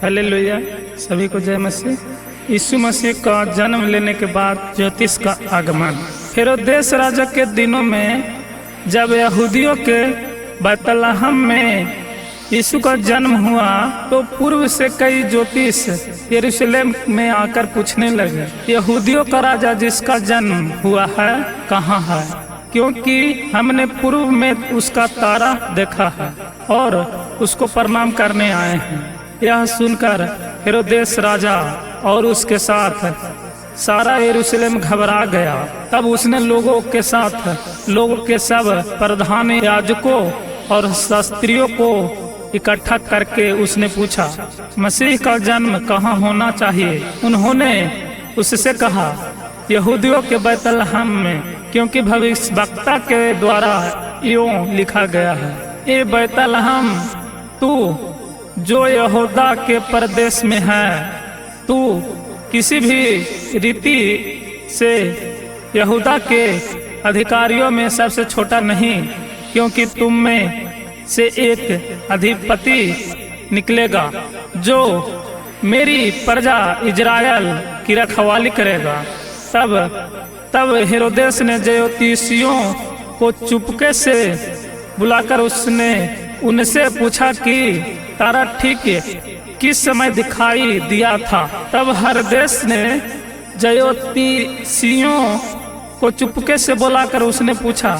Hallelujah. सभी को जय मसीह। यीशु मसीह का जन्म लेने के बाद ज्योतिष का आगमन। हेरोदेस राजा के दिनों में जब यहूदियों के बैतलहम में यीशु का जन्म हुआ तो पूर्व से कई ज्योतिष यरूशलेम में आकर पूछने लगे, यहूदियों का राजा जिसका जन्म हुआ है कहाँ है, क्योंकि हमने पूर्व में उसका तारा देखा है और उसको प्रणाम करने आए हैं। यह सुनकर हेरोदेस राजा और उसके साथ सारा यरूशलेम घबरा गया। तब उसने लोगों के सब प्रधान याजकों और शास्त्रियों को इकट्ठा करके उसने पूछा, मसीह का जन्म कहाँ होना चाहिए। उन्होंने उससे कहा, यहूदियों के बैतलहम में, क्योंकि भविष्यवक्ता के द्वारा यूं लिखा गया है, ये बैतलहम तू जो यहूदा के प्रदेश में है, तू किसी भी रीति से यहूदा के अधिकारियों में सबसे छोटा नहीं, क्योंकि तुम में से एक अधिपति निकलेगा जो मेरी प्रजा इजराइल की रखवाली करेगा। तब हेरोदेस ने ज्योतिषियों को चुपके से बुलाकर उनसे पूछा कि तारा ठीक किस समय दिखाई दिया था। तब हेरोदेस ने ज्योतिषियों को चुपके से बुलाकर उसने पूछा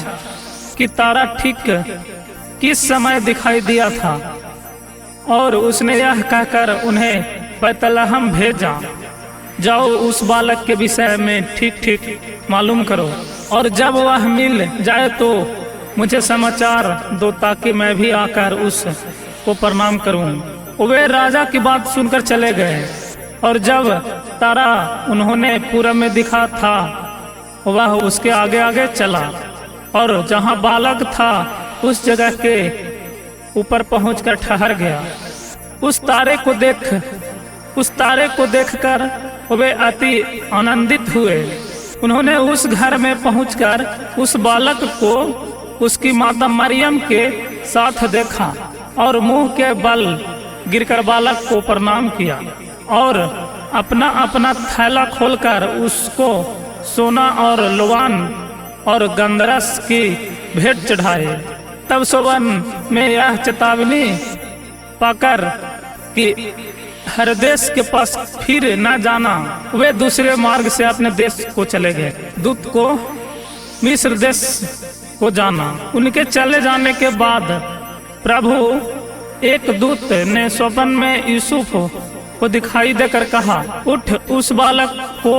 कि तारा ठीक किस समय दिखाई दिया था, और उसने यह कहकर उन्हें बैतलहम भेजा, जाओ उस बालक के विषय में ठीक ठीक मालूम करो, और जब वह मिल जाए तो मुझे समाचार दो, ताकि मैं भी आकर उसको प्रणाम करूं। वे राजा की बात सुनकर चले गए, और जब तारा उन्होंने पूरब में दिखा था वह उसके आगे आगे चला, और जहां बालक था उस जगह के ऊपर पहुंचकर ठहर गया। उस तारे को देखकर वे अति आनंदित हुए। उन्होंने उस घर में पहुंचकर उस बालक को उसकी माता मरियम के साथ देखा और मुंह के बल गिरकर बालक को प्रणाम किया, और अपना अपना थैला खोलकर उसको सोना और लोबान और गंधरस की भेंट चढ़ाए। तब सोबन में यह चेतावनी पाकर कि हेरोदेस के पास फिर न जाना, वे दूसरे मार्ग से अपने देश को चले गए। दूत को मिस्र देश को जाना। उनके चले जाने के बाद प्रभु एक दूत ने स्वप्न में यूसुफ को दिखाई देकर कहा, उठ उस बालक को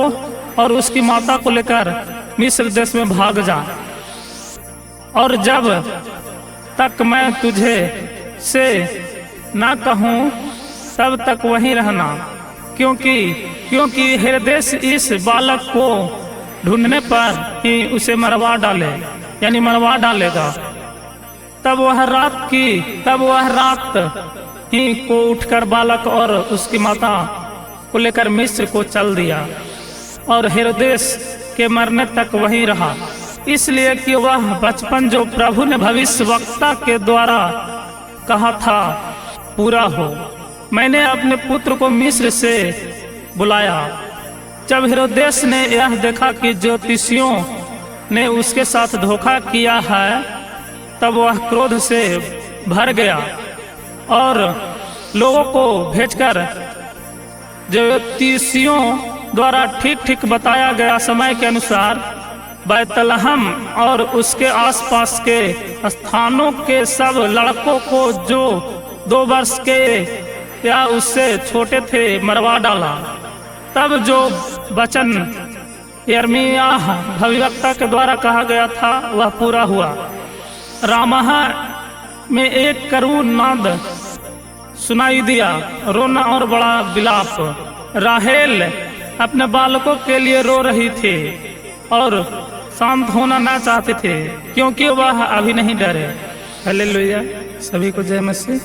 और उसकी माता को लेकर मिस्र देश में भाग जा, और जब तक मैं तुझे से ना कहूँ तब तक वहीं रहना, क्योंकि हेरोदेस इस बालक को ढूंढने पर ही उसे मरवा डालेगा। तब वह रात ही को उठकर बालक और उसकी माता को लेकर मिस्र को चल दिया, और हेरोदेस के मरने तक वहीं रहा, इसलिए कि वह बचपन जो प्रभु ने भविष्यवक्ता के द्वारा कहा था पूरा हो। मैंने अपने पुत्र को मिस्र से बुलाया। जब हेरोदेस ने यह देखा कि ज्योतिषियों ने उसके साथ धोखा किया है, तब वह क्रोध से भर गया और लोगों को भेजकर ज्योतिषियों द्वारा ठीक ठीक बताया गया समय के अनुसार बैतलहम और उसके आसपास के स्थानों के सब लड़कों को जो 2 वर्ष के या उससे छोटे थे मरवा डाला। तब जो वचन यिर्मयाह भविष्यवक्ता के द्वारा कहा गया था वह पूरा हुआ। रामाह में एक करुण नाद सुनाई दिया, रोना और बड़ा विलाप। राहेल अपने बालकों के लिए रो रही थी और शांत होना ना चाहते थे, क्योंकि वह अभी नहीं डरे। हालेलुया। सभी को जय मसीह।